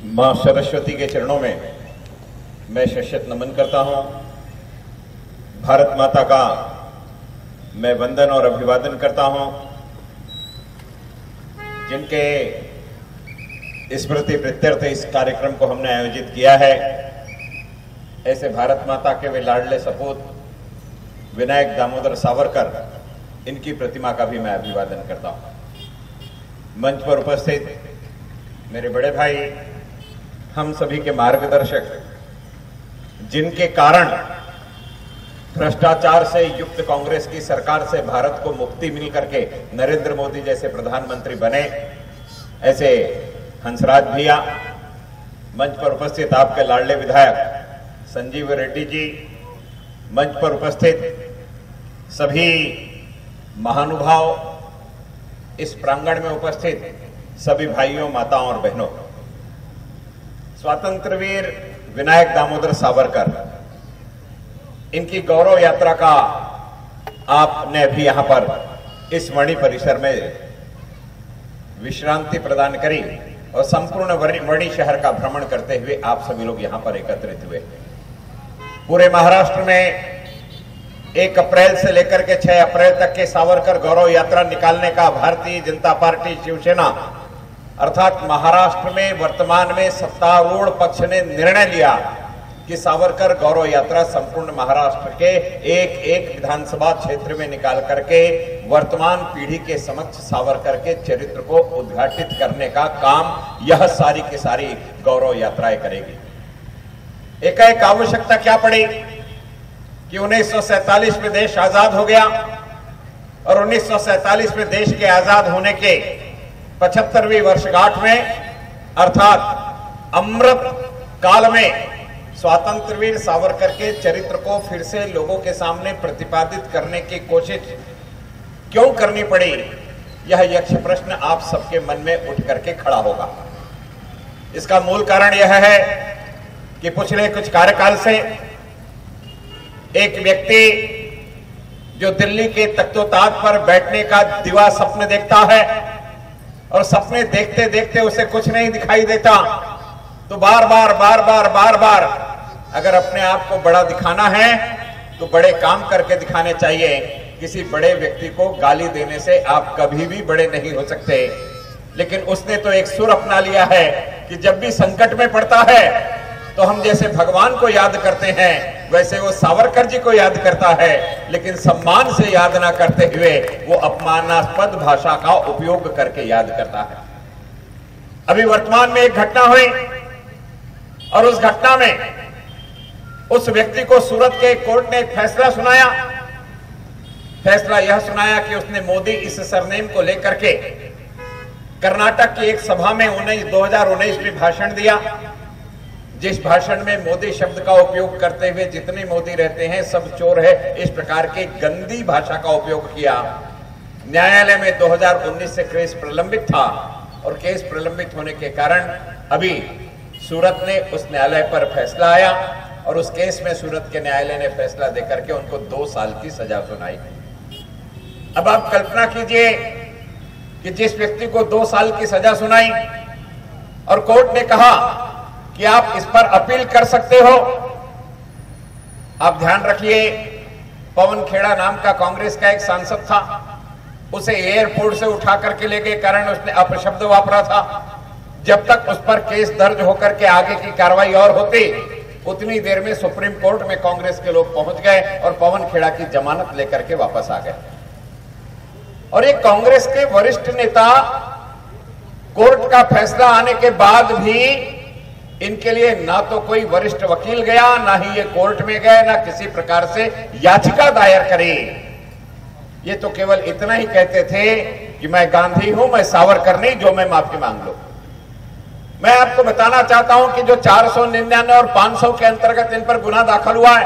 मां सरस्वती के चरणों में मैं शतशत नमन करता हूं। भारत माता का मैं वंदन और अभिवादन करता हूं, जिनके स्मृति प्रीत्यर्थ इस कार्यक्रम को हमने आयोजित किया है। ऐसे भारत माता के वे लाडले सपूत विनायक दामोदर सावरकर, इनकी प्रतिमा का भी मैं अभिवादन करता हूं। मंच पर उपस्थित मेरे बड़े भाई, हम सभी के मार्गदर्शक, जिनके कारण भ्रष्टाचार से युक्त कांग्रेस की सरकार से भारत को मुक्ति मिल करके नरेंद्र मोदी जैसे प्रधानमंत्री बने, ऐसे हंसराज भैया, मंच पर उपस्थित आपके लाडले विधायक संजीव रेड्डी जी, मंच पर उपस्थित सभी महानुभाव, इस प्रांगण में उपस्थित सभी भाइयों, माताओं और बहनों, स्वातंत्र वीर विनायक दामोदर सावरकर, इनकी गौरव यात्रा का आपने भी यहां पर इस मणि परिसर में विश्रांति प्रदान करी और संपूर्ण मणि शहर का भ्रमण करते हुए आप सभी लोग यहां पर एकत्रित हुए। पूरे महाराष्ट्र में 1 अप्रैल से लेकर के 6 अप्रैल तक के सावरकर गौरव यात्रा निकालने का भारतीय जनता पार्टी शिवसेना अर्थात महाराष्ट्र में वर्तमान में सत्तारूढ़ पक्ष ने निर्णय लिया कि सावरकर गौरव यात्रा संपूर्ण महाराष्ट्र के एक विधानसभा क्षेत्र में निकाल करके वर्तमान पीढ़ी के समक्ष सावरकर के चरित्र को उद्घाटित करने का काम यह सारी की सारी गौरव यात्राएं करेगी। एक आवश्यकता क्या पड़ी कि 1947 में देश आजाद हो गया और 1947 में देश के आजाद होने के 75वीं वर्षगांठ में अर्थात अमृत काल में स्वातंत्र वीर सावरकर के चरित्र को फिर से लोगों के सामने प्रतिपादित करने की कोशिश क्यों करनी पड़ी, यह यक्ष प्रश्न आप सबके मन में उठ करके खड़ा होगा। इसका मूल कारण यह है कि पिछले कुछ कार्यकाल से एक व्यक्ति जो दिल्ली के तख्तोताज पर बैठने का दिवा स्वप्न देखता है और सपने देखते देखते उसे कुछ नहीं दिखाई देता, तो बार बार अगर अपने आप को बड़ा दिखाना है तो बड़े काम करके दिखाने चाहिए। किसी बड़े व्यक्ति को गाली देने से आप कभी भी बड़े नहीं हो सकते। लेकिन उसने तो एक सुर अपना लिया है कि जब भी संकट में पड़ता है तो हम जैसे भगवान को याद करते हैं, वैसे वो सावरकर जी को याद करता है, लेकिन सम्मान से याद ना करते हुए वो अपमानास्पद भाषा का उपयोग करके याद करता है। अभी वर्तमान में एक घटना हुई और उस घटना में उस व्यक्ति को सूरत के कोर्ट ने एक फैसला सुनाया। फैसला यह सुनाया कि उसने मोदी इस सरनेम को लेकर के कर्नाटक की एक सभा में 2019 में भाषण दिया, जिस भाषण में मोदी शब्द का उपयोग करते हुए जितने मोदी रहते हैं सब चोर है, इस प्रकार की गंदी भाषा का उपयोग किया। न्यायालय में 2019 से केस प्रलंबित था और केस प्रलंबित होने के कारण अभी सूरत ने उस न्यायालय पर फैसला आया और उस केस में सूरत के न्यायालय ने फैसला देकर के उनको 2 साल की सजा सुनाई। अब आप कल्पना कीजिए कि जिस व्यक्ति को 2 साल की सजा सुनाई और कोर्ट ने कहा कि आप इस पर अपील कर सकते हो। आप ध्यान रखिए, पवन खेड़ा नाम का कांग्रेस का एक सांसद था, उसे एयरपोर्ट से उठा करके ले गए, कारण उसने अपशब्द वापरा था। जब तक उस पर केस दर्ज होकर के आगे की कार्रवाई और होती, उतनी देर में सुप्रीम कोर्ट में कांग्रेस के लोग पहुंच गए और पवन खेड़ा की जमानत लेकर के वापस आ गए। और एक कांग्रेस के वरिष्ठ नेता कोर्ट का फैसला आने के बाद भी इनके लिए ना तो कोई वरिष्ठ वकील गया, ना ही ये कोर्ट में गए, ना किसी प्रकार से याचिका दायर करी। ये तो केवल इतना ही कहते थे कि मैं गांधी हूं, मैं सावरकर नहीं, जो मैं माफी मांग लो। मैं आपको बताना चाहता हूं कि जो 499 और 500 के अंतर्गत इन पर गुना दाखिल हुआ है,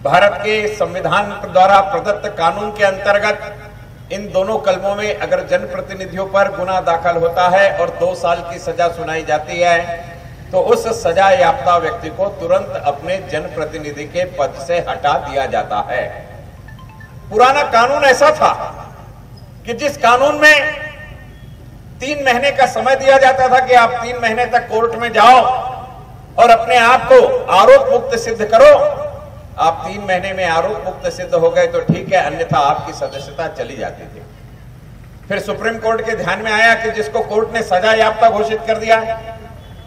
भारत के संविधान द्वारा प्रदत्त कानून के अंतर्गत इन दोनों कलमों में अगर जनप्रतिनिधियों पर गुना दाखिल होता है और 2 साल की सजा सुनाई जाती है, तो उस सजा याफ्ता व्यक्ति को तुरंत अपने जनप्रतिनिधि के पद से हटा दिया जाता है। पुराना कानून ऐसा था कि जिस कानून में 3 महीने का समय दिया जाता था कि आप 3 महीने तक कोर्ट में जाओ और अपने आप को आरोप मुक्त सिद्ध करो। आप 3 महीने में आरोप मुक्त सिद्ध हो गए तो ठीक है, अन्यथा आपकी सदस्यता चली जाती थी। फिर सुप्रीम कोर्ट के ध्यान में आया कि जिसको कोर्ट ने सजा याफ्ता घोषित कर दिया है,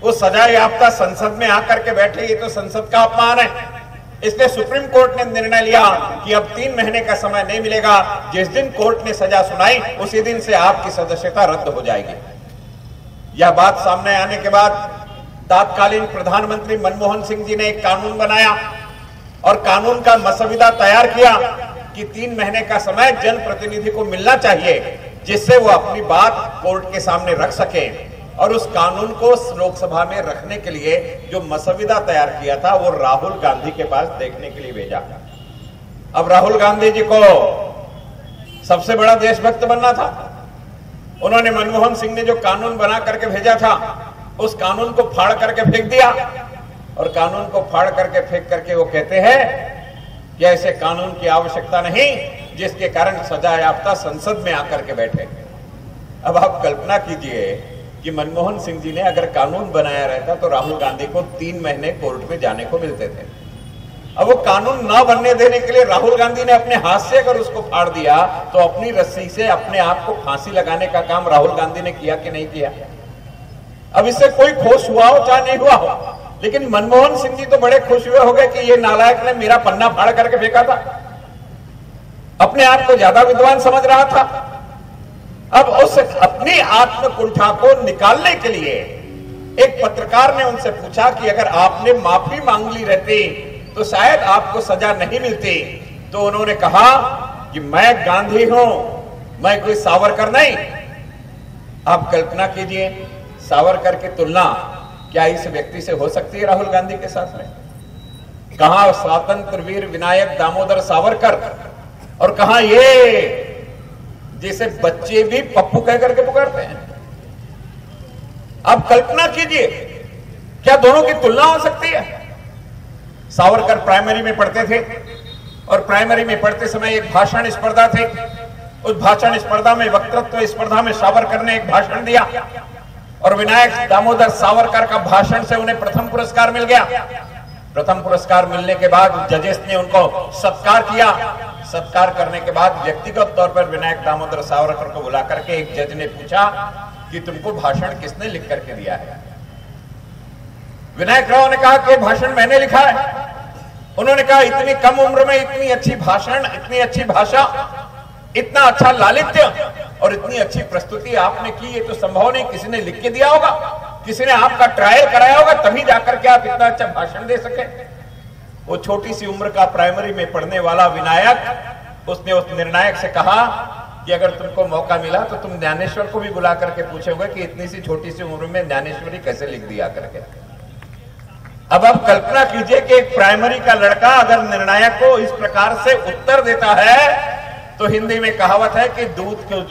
वो सजा याफ्ता संसद में आकर के बैठे, ये तो संसद का अपमान है। इसलिए सुप्रीम कोर्ट ने निर्णय लिया कि अब 3 महीने का समय नहीं मिलेगा। जिस दिन कोर्ट ने सजा सुनाई उसी दिन से आपकी सदस्यता रद्द हो जाएगी। यह बात सामने आने के बाद तत्कालीन प्रधानमंत्री मनमोहन सिंह जी ने एक कानून बनाया और कानून का मसौदा तैयार किया कि 3 महीने का समय जनप्रतिनिधि को मिलना चाहिए, जिससे वो अपनी बात कोर्ट के सामने रख सके। और उस कानून को लोकसभा में रखने के लिए जो मसौदा तैयार किया था वो राहुल गांधी के पास देखने के लिए भेजा। अब राहुल गांधी जी को सबसे बड़ा देशभक्त बनना था। उन्होंने मनमोहन सिंह ने जो कानून बना करके भेजा था उस कानून को फाड़ करके फेंक दिया। और कानून को फाड़ करके फेंक करके वो कहते हैं कि ऐसे कानून की आवश्यकता नहीं जिसके कारण सजा याफ्ता संसद में आकर के बैठे। अब आप कल्पना कीजिए कि मनमोहन सिंह जी ने अगर कानून बनाया रहता तो राहुल गांधी को 3 महीने कोर्ट में जाने को मिलते थे। अब वो कानून न बनने देने के लिए राहुल गांधी ने अपने हाथ से अगर उसको फाड़ दिया तो अपनी रस्सी से अपने आप को फांसी लगाने का काम राहुल गांधी ने किया कि नहीं किया? अब इससे कोई खुश हुआ हो चाहे नहीं हुआ हो, लेकिन मनमोहन सिंह जी तो बड़े खुश हुए हो गए कि ये नालायक ने मेरा पन्ना फाड़ करके फेंका था। अपने आप को ज्यादा विद्वान समझ रहा था। अब उस अपनी आत्मकुंठा को निकालने के लिए एक पत्रकार ने उनसे पूछा कि अगर आपने माफी मांग ली रहती तो शायद आपको सजा नहीं मिलती। तो उन्होंने कहा कि मैं गांधी हूं, मैं कोई सावरकर नहीं। आप कल्पना कीजिए, सावरकर की तुलना क्या इस व्यक्ति से हो सकती है राहुल गांधी के साथ में? कहां स्वतंत्र वीर विनायक दामोदर सावरकर और कहां ये जिसे बच्चे भी पप्पू कह करके पुकारते हैं। अब कल्पना कीजिए, क्या दोनों की तुलना हो सकती है? सावरकर प्राइमरी में पढ़ते थे और प्राइमरी में पढ़ते समय एक भाषण स्पर्धा थी। उस भाषण स्पर्धा में, वक्तृत्व स्पर्धा में सावरकर ने एक भाषण दिया और विनायक दामोदर सावरकर का भाषण से उन्हें प्रथम पुरस्कार मिल गया। प्रथम पुरस्कार मिलने के बाद जजेस ने उनको सत्कार किया। सत्कार करने के बाद व्यक्तिगत तौर पर विनायक दामोदर सावरकर को बुला करके एक जज ने पूछा कि तुमको भाषण किसने लिख करके दिया है? विनायक राव ने कहा कि भाषण मैंने लिखा है। उन्होंने कहा इतनी कम उम्र में इतनी अच्छी भाषण, इतनी अच्छी भाषा, इतना अच्छा लालित्य और इतनी अच्छी प्रस्तुति आपने की, ये तो संभव नहीं। किसी ने लिख के दिया होगा, किसी ने आपका ट्रायल कराया होगा, तभी जाकर के आप इतना अच्छा भाषण दे सके। वो छोटी सी उम्र का प्राइमरी में पढ़ने वाला विनायक, उसने उस निर्णायक से कहा कि अगर तुमको मौका मिला तो तुम ज्ञानेश्वर को भी बुला करके पूछोगे कि इतनी सी छोटी सी उम्र में ज्ञानेश्वरी कैसे लिख दिया करके। अब आप कल्पना कीजिए कि एक प्राइमरी का लड़का अगर निर्णायक को इस प्रकार से उत्तर देता है तो हिंदी में कहावत है कि दूध के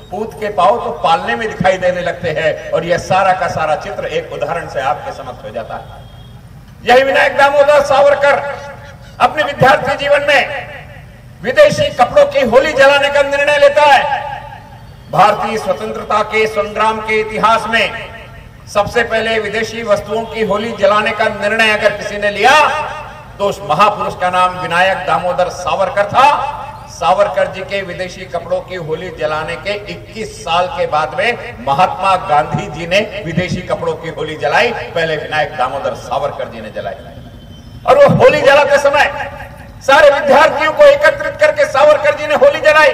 पूत के पांव तो पालने में दिखाई देने लगते हैं। और यह सारा का सारा चित्र एक उदाहरण से आपके समक्ष हो जाता है। यही विनायक दामोदर सावरकर अपने विद्यार्थी जीवन में विदेशी कपड़ों की होली जलाने का निर्णय लेता है। भारतीय स्वतंत्रता के संग्राम के इतिहास में सबसे पहले विदेशी वस्तुओं की होली जलाने का निर्णय अगर किसी ने लिया तो उस महापुरुष का नाम विनायक दामोदर सावरकर था। सावरकर जी के विदेशी कपड़ों की होली जलाने के 21 साल के बाद में महात्मा गांधी जी ने विदेशी कपड़ों की होली जलाई, पहले विनायक दामोदर सावरकर जी ने जलाई। और वो होली जलाते समय सारे विद्यार्थियों को एकत्रित करके सावरकर जी ने होली जलाई।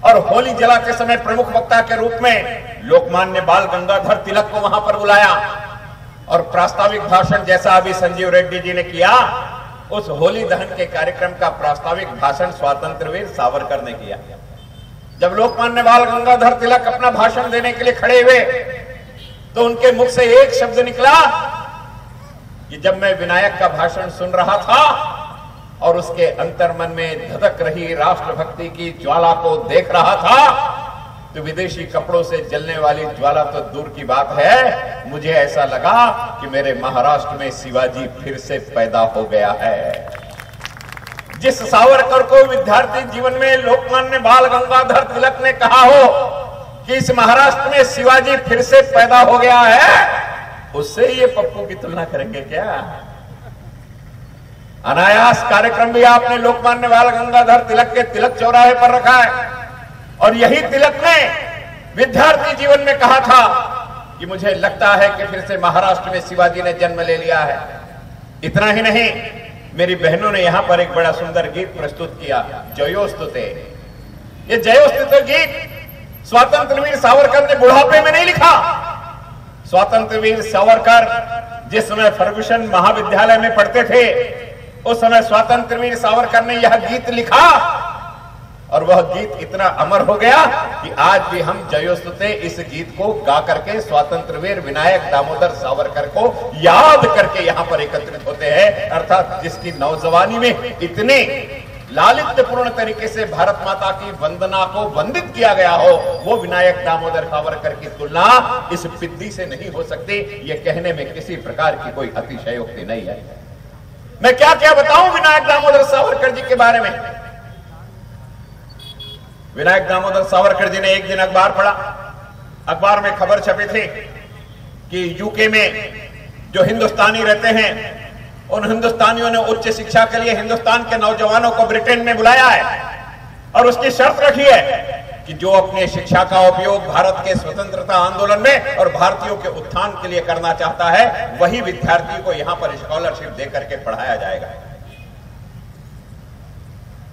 और होली जलाते समय प्रमुख वक्ता के रूप में लोकमान्य बाल गंगाधर तिलक को वहां पर बुलाया और प्रास्ताविक भाषण, जैसा अभी संजीव रेड्डी जी ने किया, उस होली दहन के कार्यक्रम का प्रास्ताविक भाषण स्वतंत्र वीर सावरकर ने किया। जब लोकमान्य बाल गंगाधर तिलक अपना भाषण देने के लिए खड़े हुए तो उनके मुख से एक शब्द निकला कि जब मैं विनायक का भाषण सुन रहा था और उसके अंतर्मन में धधक रही राष्ट्रभक्ति की ज्वाला को देख रहा था तो विदेशी कपड़ों से जलने वाली ज्वाला तो दूर की बात है, मुझे ऐसा लगा कि मेरे महाराष्ट्र में शिवाजी फिर से पैदा हो गया है। जिस सावरकर को विद्यार्थी जीवन में लोकमान्य बाल गंगाधर तिलक ने कहा हो कि इस महाराष्ट्र में शिवाजी फिर से पैदा हो गया है, उससे ये पप्पू की तुलना करेंगे क्या? अनायास कार्यक्रम भी आपने लोकमान्य बाल गंगाधर तिलक के तिलक चौराहे पर रखा है, और यही तिलक ने विद्यार्थी जीवन में कहा था कि मुझे लगता है कि फिर से महाराष्ट्र में शिवाजी ने जन्म ले लिया है। इतना ही नहीं, मेरी बहनों ने यहां पर एक बड़ा सुंदर गीत प्रस्तुत किया, जयोस्तुते। ये जयोस्तुते गीत स्वतंत्र वीर सावरकर ने बुढ़ापे में नहीं लिखा। स्वतंत्र वीर सावरकर जिस समय फर्गुसन महाविद्यालय में पढ़ते थे, उस समय स्वतंत्र वीर सावरकर ने यह गीत लिखा, और वह गीत इतना अमर हो गया कि आज भी हम जयोस्तुते इस गीत को गा करके स्वतंत्र वीर विनायक दामोदर सावरकर को याद करके यहां पर एकत्रित होते हैं। अर्थात जिसकी नौजवानी में इतने लालित्यपूर्ण तरीके से भारत माता की वंदना को वंदित किया गया हो, वो विनायक दामोदर सावरकर की तुलना इस पिद्दी से नहीं हो सकती। ये कहने में किसी प्रकार की कोई अतिशयोक्ति नहीं है। मैं क्या क्या बताऊं विनायक दामोदर सावरकर जी के बारे में। विनायक दामोदर सावरकर जी ने एक दिन अखबार पढ़ा। अखबार में खबर छपी थी कि यूके में जो हिंदुस्तानी रहते हैं, उन हिंदुस्तानियों ने उच्च शिक्षा के लिए हिंदुस्तान के नौजवानों को ब्रिटेन में बुलाया है, और उसकी शर्त रखी है कि जो अपने शिक्षा का उपयोग भारत के स्वतंत्रता आंदोलन में और भारतीयों के उत्थान के लिए करना चाहता है, वही विद्यार्थी को यहां पर स्कॉलरशिप देकर के पढ़ाया जाएगा।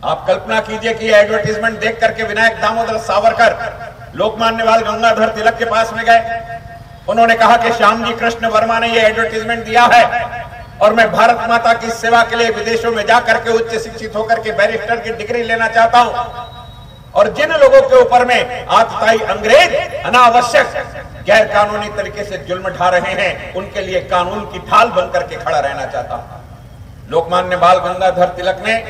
आप कल्पना कीजिए कि एडवर्टीजमेंट देख करके विनायक दामोदर सावरकर लोकमान्य बाल गंगाधर तिलक के पास में गए। उन्होंने कहा कि श्यामजी कृष्ण वर्मा ने यह एडवर्टीजमेंट दिया है, और मैं भारत माता की सेवा के लिए विदेशों में जाकर के उच्च शिक्षित होकर के बैरिस्टर की डिग्री लेना चाहता हूं, और जिन लोगों के ऊपर में आतताई अंग्रेज अनावश्यक गैर कानूनी तरीके से जुल्म ढा रहे हैं, उनके लिए कानून की ढाल बनकर के खड़ा रहना चाहता हूं। लोकमान्य बाल गंगाधर तिलक ने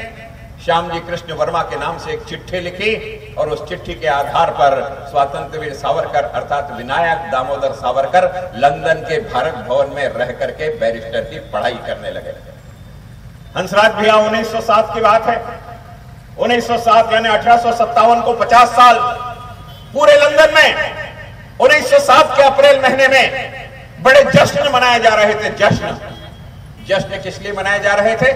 श्यामजी कृष्ण वर्मा के नाम से एक चिट्ठी लिखी, और उस चिट्ठी के आधार पर स्वतंत्र वीर सावरकर अर्थात विनायक दामोदर सावरकर लंदन के भारत भवन में रह करके बैरिस्टर की पढ़ाई करने लगे। हंसराज भैया 1907 की बात है। 1907 यानी 1857 को 50 साल पूरे लंदन में 1907 के अप्रैल महीने में बड़े जश्न मनाए जा रहे थे। जश्न किस लिए मनाए जा रहे थे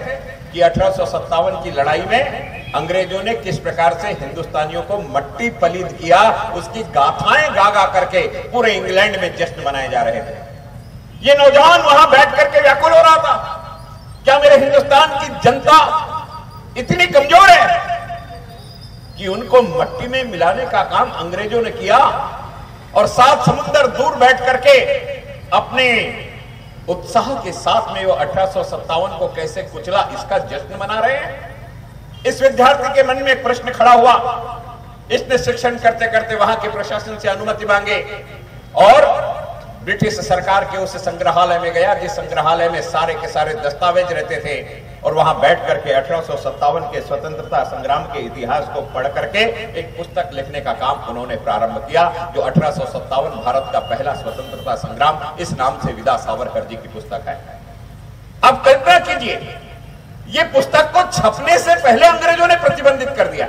कि 1857 की लड़ाई में अंग्रेजों ने किस प्रकार से हिंदुस्तानियों को मट्टी पलीद किया, उसकी गाथाएं गा गा करके पूरे इंग्लैंड में जश्न मनाए जा रहे थे। ये नौजवान वहां बैठ करके व्याकुल हो रहा था, क्या मेरे हिंदुस्तान की जनता इतनी कमजोर है कि उनको मट्टी में मिलाने का काम अंग्रेजों ने किया, और 7 समुद्र दूर बैठ करके अपने उत्साह के साथ में वो 1857 को कैसे कुचला, इसका जश्न मना रहे हैं। इस विद्यार्थी के मन में एक प्रश्न खड़ा हुआ। इसने शिक्षण करते करते वहां के प्रशासन से अनुमति मांगे, और ब्रिटिश सरकार के उस संग्रहालय में गया, जिस संग्रहालय में सारे के सारे दस्तावेज रहते थे, और वहां बैठ करके 1857 के स्वतंत्रता संग्राम के इतिहास को पढ़ करके एक पुस्तक लिखने का काम उन्होंने प्रारंभ किया, जो 1857 भारत का पहला स्वतंत्रता संग्राम, इस नाम से विदा सावरकर जी की पुस्तक है। अब कल्पना कीजिए, ये पुस्तक को छपने से पहले अंग्रेजों ने प्रतिबंधित कर दिया।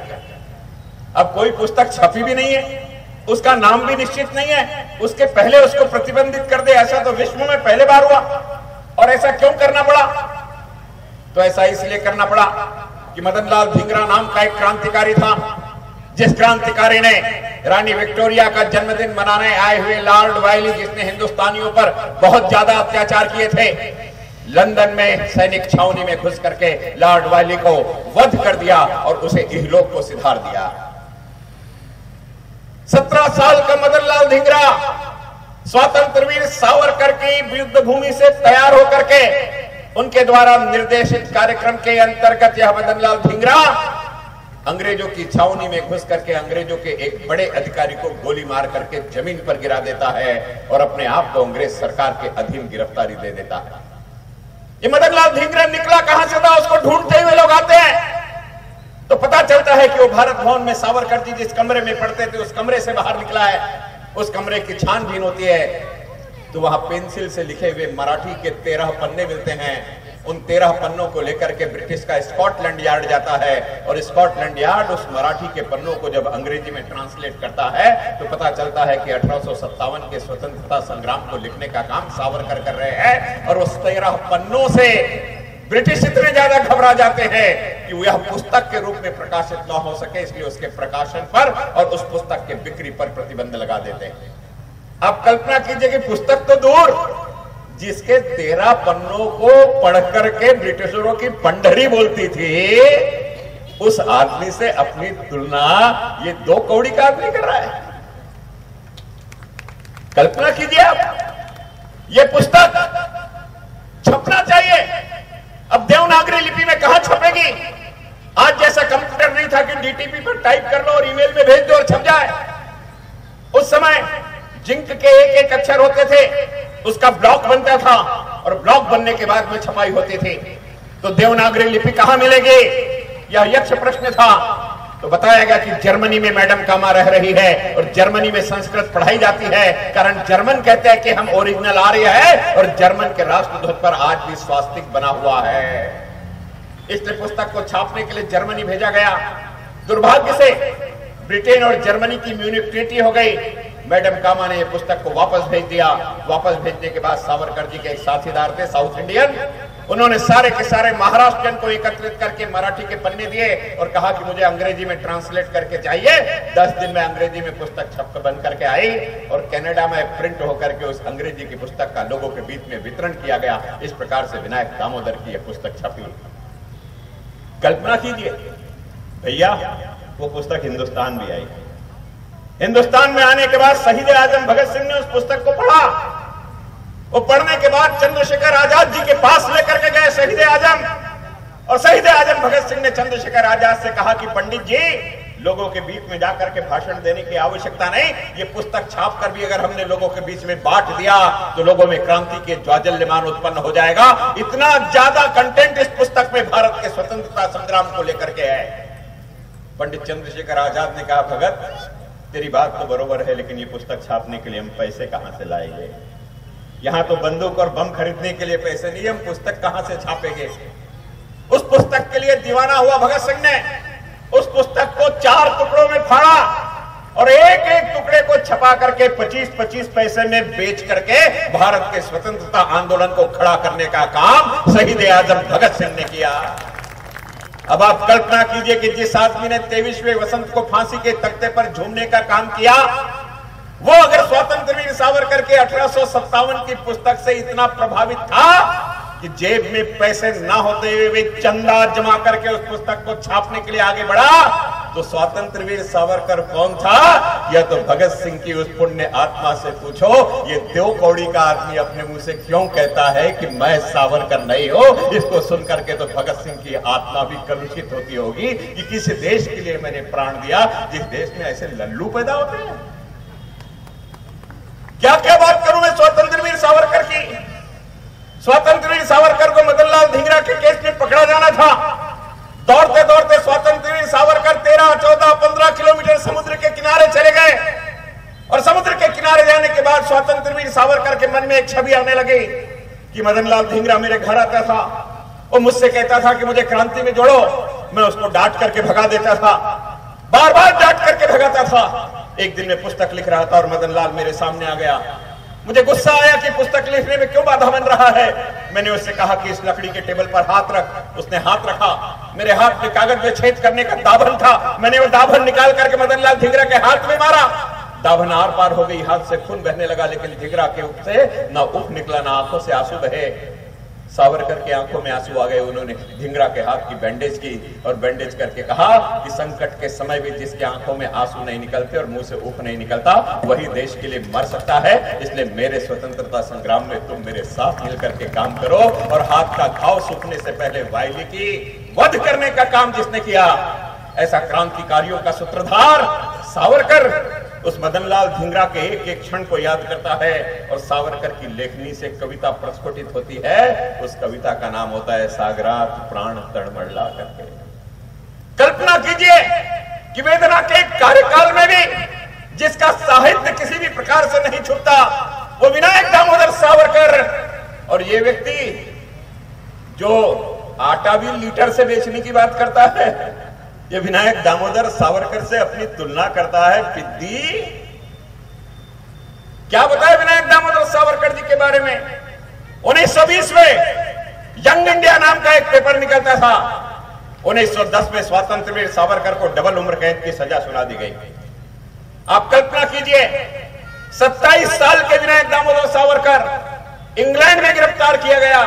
अब कोई पुस्तक छपी भी नहीं है, उसका नाम भी निश्चित नहीं है, उसके पहले उसको प्रतिबंधित कर दे, ऐसा तो विश्व में पहले बार हुआ। और ऐसा क्यों करना पड़ा? तो ऐसा इसलिए करना पड़ा कि मदन लाल धिंगरा नाम का एक क्रांतिकारी था, जिस क्रांतिकारी ने रानी विक्टोरिया का जन्मदिन मनाने आए हुए लॉर्ड वायली, जिसने हिंदुस्तानियों पर बहुत ज्यादा अत्याचार किए थे, लंदन में सैनिक छावनी में घुस करके लॉर्ड वायली को वध कर दिया और उसे इहलोक को सिधार दिया। 17 साल का मदन लाल धिंगरा स्वतंत्र वीर सावरकर की युद्ध भूमि से तैयार होकर के उनके द्वारा निर्देशित कार्यक्रम के अंतर्गत यह मदन लाल धिंगरा अंग्रेजों की छावनी में घुस करके अंग्रेजों के एक बड़े अधिकारी को गोली मार करके जमीन पर गिरा देता है और अपने आप को अंग्रेज सरकार के अधीन गिरफ्तारी दे देता है। ये मदन लाल धिंगरा निकला कहां से था, उसको ढूंढते हुए लोग आते हैं तो पता चलता है कि वो भारत भवन में सावरकर जी जिस कमरे में पढ़ते थे उस कमरे से बाहर निकला है। उस कमरे की छानबीन होती है तो वहां पेंसिल से लिखे हुए मराठी के 13 पन्ने मिलते हैं उन 13 पन्नों को लेकर के ब्रिटिश का स्कॉटलैंड यार्ड जाता है और स्कॉटलैंड यार्ड उस मराठी के पन्नों को जब अंग्रेजी में ट्रांसलेट करता है तो पता चलता है कि 1857 के स्वतंत्रता संग्राम को लिखने का काम सावरकर कर रहे हैं। और उस 13 पन्नों से ब्रिटिश इतने ज्यादा घबरा जाते हैं कि यह पुस्तक के रूप में प्रकाशित न हो सके, इसलिए उसके प्रकाशन पर और उस पुस्तक के बिक्री पर प्रतिबंध लगा देते हैं। आप कल्पना कीजिए कि पुस्तक तो दूर, जिसके 13 पन्नों को पढ़ करके ब्रिटिशरों की पंडहरी बोलती थी, उस आदमी से अपनी तुलना ये 2 कौड़ी का आदमी कर रहा है। कल्पना कीजिए आप, ये पुस्तक छपना चाहिए, अब देवनागरी लिपि में कहां छपेगी? आज जैसा कंप्यूटर नहीं था कि डीटीपी पर टाइप कर लो और ईमेल में भेज दो और छप जाए। उस समय जिंक के एक अक्षर होते थे, उसका ब्लॉक बनता था और ब्लॉक बनने के बाद में छपाई होती थी। तो देवनागरी लिपि कहां मिलेगी? यह यक्ष प्रश्न था। तो बताया गया कि जर्मनी में मैडम कामा रह रही है और जर्मनी में संस्कृत पढ़ाई जाती है, कारण जर्मन कहते हैं कि हम ओरिजिनल आर्य है और जर्मन के राष्ट्रध्वज पर आज भी स्वास्तिक बना हुआ है। इसलिए पुस्तक को छापने के लिए जर्मनी भेजा गया। दुर्भाग्य से ब्रिटेन और जर्मनी की म्यूनिक ट्रीटी हो गई। मैडम कामा ने यह पुस्तक को वापस भेज दिया। वापस भेजने के बाद सावरकर जी के एक साथीदार थे साउथ इंडियन, उन्होंने सारे के सारे महाराष्ट्रियन को एकत्रित करके मराठी के पन्ने दिए और कहा कि मुझे अंग्रेजी में ट्रांसलेट करके चाहिए। 10 दिन में अंग्रेजी में पुस्तक छप बन करके आई और कनाडा में प्रिंट होकर के उस अंग्रेजी की पुस्तक का लोगों के बीच में वितरण किया गया। इस प्रकार से विनायक दामोदर की यह पुस्तक छपी। कल्पना कीजिए भैया, वो पुस्तक हिंदुस्तान भी आई। हिंदुस्तान में आने के बाद शहीद आजम भगत सिंह ने उस पुस्तक को पढ़ा। वो पढ़ने के बाद चंद्रशेखर आजाद जी के पास लेकर के गए शहीद आजम, और शहीद आजम भगत सिंह ने चंद्रशेखर आजाद से कहा कि पंडित जी, लोगों के बीच में जाकर के भाषण देने की आवश्यकता नहीं, ये पुस्तक छाप कर भी अगर हमने लोगों के बीच में बांट दिया तो लोगों में क्रांति के ज्वाजल्यमान उत्पन्न हो जाएगा। इतना ज्यादा कंटेंट इस पुस्तक में भारत के स्वतंत्रता संग्राम को लेकर के है। पंडित चंद्रशेखर आजाद ने कहा, भगत तेरी बात तो बरोबर है, लेकिन ये पुस्तक छापने के लिए हम पैसे कहां से लाएंगे? यहां तो बंदूक और बम खरीदने के लिए पैसे नहीं, हम पुस्तक कहां से छापेंगे? उस पुस्तक के लिए दीवाना हुआ भगत सिंह ने उस पुस्तक को 4 टुकड़ों में फाड़ा और एक एक टुकड़े को छपा करके 25-25 पैसे में बेच करके भारत के स्वतंत्रता आंदोलन को खड़ा करने का काम शहीद आजम भगत सिंह ने किया। अब आप कल्पना कीजिए कि जिस आदमी ने 23वें वसंत को फांसी के तख्ते पर झूमने का काम किया, वो अगर स्वतंत्र वीर सावरकर के 1857 की पुस्तक से इतना प्रभावित था कि जेब में पैसे ना होते हुए वे चंदा जमा करके उस पुस्तक को छापने के लिए आगे बढ़ा, तो स्वतंत्र वीर सावरकर कौन था? यह तो भगत सिंह की उस पुण्य आत्मा से पूछो। ये 2 कौड़ी का आदमी अपने मुंह से क्यों कहता है कि मैं सावरकर नहीं हूं? इसको सुन करके तो भगत सिंह की आत्मा भी कलुषित होती होगी कि किस देश के लिए मैंने प्राण दिया, जिस देश में ऐसे लल्लू पैदा होते हैं। क्या क्या बात करूं मैं स्वतंत्र वीर सावरकर की। स्वतंत्र वीर सावरकर को मदन लाल धिंगरा के केस में पकड़ा जाना था। दौड़ते दौड़ते स्वतंत्र वीर सावरकर 13, 14, 15 किलोमीटर समुद्र के किनारे चले गए और समुद्र के किनारे जाने के बाद स्वतंत्र वीर सावरकर के मन में एक छवि आने लगी कि मदन लाल धिंगरा मेरे घर आता था, वो मुझसे कहता था कि मुझे क्रांति में जोड़ो, मैं उसको डांट करके भगा देता था, बार बार डांट करके भगाता था। एक दिन मैं पुस्तक लिख रहा था और मदन लाल मेरे सामने आ गया। मुझे गुस्सा आया कि पुस्तक लिखने में क्यों बाधा बन रहा है। मैंने उससे कहा कि इस लकड़ी के टेबल पर हाथ रख। उसने हाथ रखा, मेरे हाथ में कागज में छेद करने का दाभन था। मैंने वो दाभन निकाल करके मदन लाल धिंगरा के हाथ में मारा। दाभन आर पार हो गई, हाथ से खून बहने लगा, लेकिन धिंगरा के उठ से ना उफ निकला ना आंखों से आंसू बहे। सावरकर की आंखों में आंसू आ गए। उन्होंने धिंगरा के हाथ की बैंडेज की और बैंडेज करके कहा कि संकट के समय भी जिसके आंखों में आंसू नहीं निकलते और मुंह से उफ नहीं निकलता, वही देश के लिए मर सकता है। इसलिए मेरे स्वतंत्रता संग्राम में तुम मेरे साथ मिलकर के काम करो। और हाथ का घाव सूखने से पहले वायली की वध करने का काम जिसने किया, ऐसा क्रांतिकारियों का सूत्रधार सावरकर उस मदनलाल धिंगरा के एक एक क्षण को याद करता है और सावरकर की लेखनी से कविता प्रस्फुटित होती है। उस कविता का नाम होता है सागरात प्राण तड़मड़ला करके। कल्पना कीजिए कि वेदना के कार्यकाल में भी जिसका साहित्य किसी भी प्रकार से नहीं छूटता, वो विनायक दामोदर सावरकर। और ये व्यक्ति जो आटा भी लीटर से बेचने की बात करता है, ये विनायक दामोदर सावरकर से अपनी तुलना करता है। पिद्दी क्या बताया विनायक दामोदर सावरकर जी के बारे में? 1920 में यंग इंडिया नाम का एक पेपर निकलता था। 1910 में स्वातंत्रवीर सावरकर को डबल उम्र कैद की सजा सुना दी गई। आप कल्पना कीजिए, 27 साल के विनायक दामोदर सावरकर इंग्लैंड में गिरफ्तार किया गया।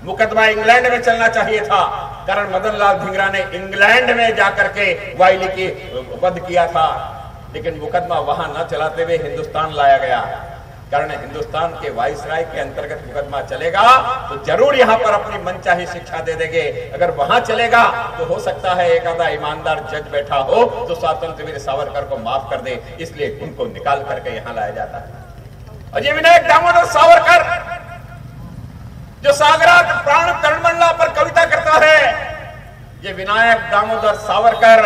मुकदमा इंग्लैंड में चलना चाहिए था, कारण मदन लाल धिंगरा ने इंग्लैंड में जाकर के वाइली की वध किया था, लेकिन मुकदमा वहां न चलाते हुए हिंदुस्तान लाया गया। कारण हिंदुस्तान के वाइसराय के अंतर्गत मुकदमा चलेगा तो जरूर यहां पर अपनी मनचाही शिक्षा दे देंगे। अगर वहां चलेगा तो हो सकता है एक आधा ईमानदार जज बैठा हो तो स्वातंत्रवीर सावरकर को माफ कर दे, इसलिए उनको निकाल करके यहां लाया जाता है। और ये विनायक दामोदर सावरकर जो सागरात प्राण तरणमंडला पर कविता करता है, ये विनायक दामोदर सावरकर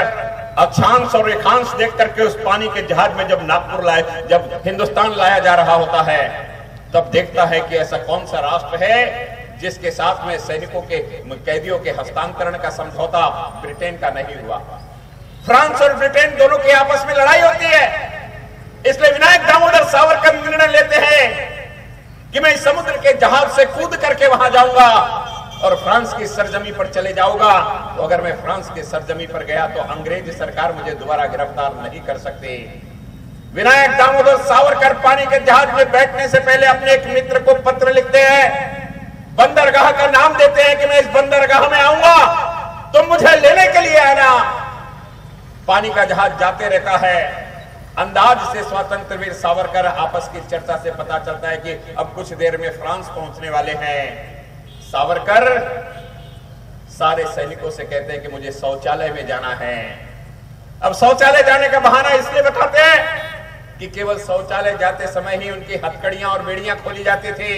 अक्षांश और रेखांश देख करके उस पानी के जहाज में जब नागपुर लाए, जब हिंदुस्तान लाया जा रहा होता है, तब देखता है कि ऐसा कौन सा राष्ट्र है जिसके साथ में सैनिकों के कैदियों के हस्तांतरण का समझौता ब्रिटेन का नहीं हुआ। फ्रांस और ब्रिटेन दोनों के आपस में लड़ाई होती है, इसलिए विनायक दामोदर सावरकर निर्णय लेते हैं कि मैं इस समुद्र के जहाज से कूद करके वहां जाऊंगा और फ्रांस की सरजमी पर चले जाऊंगा। तो अगर मैं फ्रांस की सरजमी पर गया तो अंग्रेज सरकार मुझे दोबारा गिरफ्तार नहीं कर सकती। विनायक दामोदर सावरकर पानी के जहाज में बैठने से पहले अपने एक मित्र को पत्र लिखते हैं, बंदरगाह का नाम देते हैं कि मैं इस बंदरगाह में आऊंगा, तुम मुझे लेने के लिए आना। पानी का जहाज जाते रहता है। अंदाज से स्वातंत्रवीर सावरकर आपस की चर्चा से पता चलता है कि अब कुछ देर में फ्रांस पहुंचने वाले हैं। सावरकर सारे सैनिकों से कहते हैं कि मुझे शौचालय में जाना है। अब शौचालय जाने का बहाना इसलिए बताते हैं कि केवल शौचालय जाते समय ही उनकी हथकड़ियां और बेड़ियां खोली जाती थी।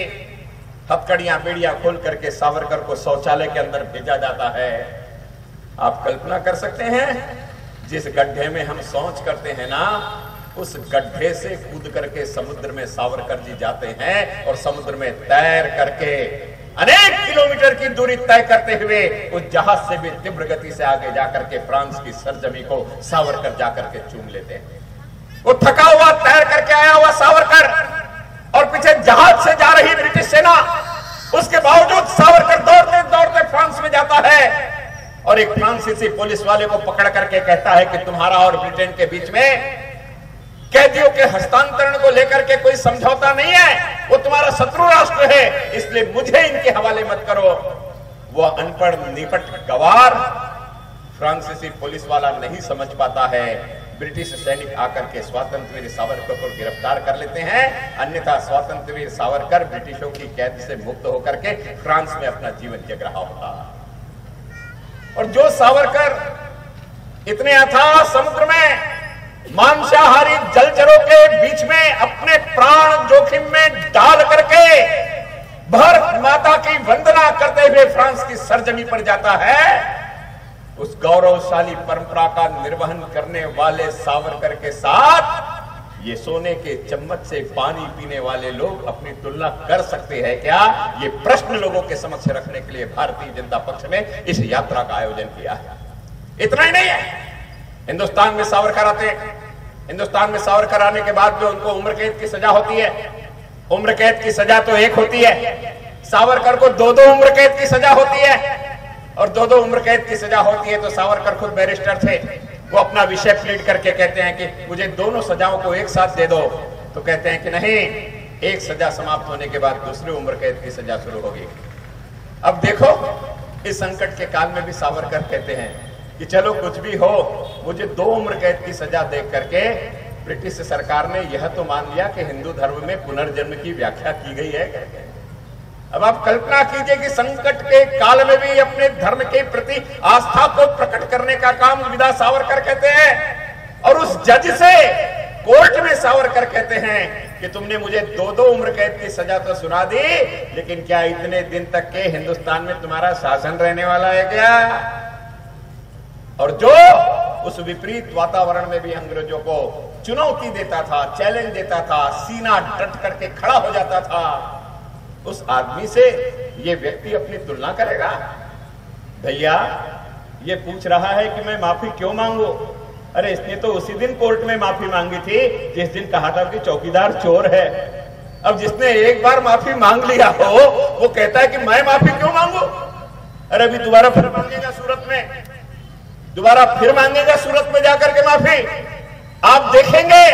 हथकड़ियां बेड़ियां खोल करके सावरकर को शौचालय के अंदर भेजा जाता है। आप कल्पना कर सकते हैं, जिस गड्ढे में हम शौच करते हैं ना, उस गड्ढे से कूद करके समुद्र में सावरकर जी जाते हैं और समुद्र में तैर करके अनेक किलोमीटर की दूरी तय करते हुए उस जहाज से भी तीव्र गति से आगे जाकर के फ्रांस की सरजमी को सावरकर जाकर के चूम लेते हैं। वो थका हुआ तैर करके आया हुआ सावरकर और पीछे जहाज से जा रही ब्रिटिश सेना, उसके बावजूद सावरकर दौड़ते दौड़ते फ्रांस में जाता है और एक फ्रांसीसी पुलिस वाले को पकड़ करके कहता है कि तुम्हारा और ब्रिटेन के बीच में कैदियों के हस्तांतरण को लेकर के कोई समझौता नहीं है, वो तुम्हारा शत्रु राष्ट्र है, इसलिए मुझे इनके हवाले मत करो। वो अनपढ़ निपट गवार फ्रांसीसी पुलिस वाला नहीं समझ पाता है। ब्रिटिश सैनिक आकर के स्वातंत्रवीर सावरकर को गिरफ्तार कर लेते हैं, अन्यथा स्वातंत्रवीर सावरकर ब्रिटिशों की कैद से मुक्त होकर के फ्रांस में अपना जीवन जग रहा होता। और जो सावरकर इतने अथाह समुद्र में मांसाहारी जलचरों के बीच में अपने प्राण जोखिम में डाल करके भारत माता की वंदना करते हुए फ्रांस की सरजमी पर जाता है, उस गौरवशाली परंपरा का निर्वहन करने वाले सावरकर के साथ ये सोने के चम्मच से पानी पीने वाले लोग अपनी तुलना कर सकते हैं क्या? ये प्रश्न लोगों के समक्ष रखने के लिए भारतीय जनता पक्ष ने इस यात्रा का आयोजन किया है। इतना ही नहीं है, हिंदुस्तान में सावरकर आते हैं। हिंदुस्तान में सावरकर आने के बाद जो उनको उम्र कैद की सजा होती है, उम्र कैद की सजा तो एक होती है, सावरकर को दो उम्र कैद की सजा होती है। और दो उम्र कैद की सजा होती है तो सावरकर खुद बैरिस्टर थे, वो अपना विषय प्लीड करके कहते हैं कि मुझे दोनों सजाओं को एक साथ दे दो। तो कहते हैं कि नहीं, एक सजा समाप्त होने के बाद दूसरी उम्र कैद की सजा शुरू होगी। अब देखो, इस संकट के काल में भी सावरकर कहते हैं कि चलो कुछ भी हो, मुझे 2 उम्र कैद की सजा देख करके ब्रिटिश सरकार ने यह तो मान लिया कि हिंदू धर्म में पुनर्जन्म की व्याख्या की गई है। अब आप कल्पना कीजिए कि संकट के काल में भी अपने धर्म के प्रति आस्था को प्रकट करने का काम विदा सावरकर कहते हैं। और उस जज से कोर्ट में सावरकर कहते हैं कि तुमने मुझे 2 उम्र कैद की सजा तो सुना दी, लेकिन क्या इतने दिन तक के हिंदुस्तान में तुम्हारा शासन रहने वाला है क्या? और जो उस विपरीत वातावरण में भी अंग्रेजों को चुनौती देता था, चैलेंज देता था, सीना डट करके खड़ा हो जाता था, उस आदमी से ये व्यक्ति अपनी तुलना करेगा? भैया ये पूछ रहा है कि मैं माफी क्यों मांगू? अरे इसने तो उसी दिन कोर्ट में माफी मांगी थी जिस दिन कहा था कि चौकीदार चोर है। अब जिसने एक बार माफी मांग लिया हो वो कहता है कि मैं माफी क्यों मांगू? अरे अभी दोबारा फिर मांगेगा सूरत में, दोबारा फिर मांगेगा सूरत में जाकर के माफी। आप देखेंगे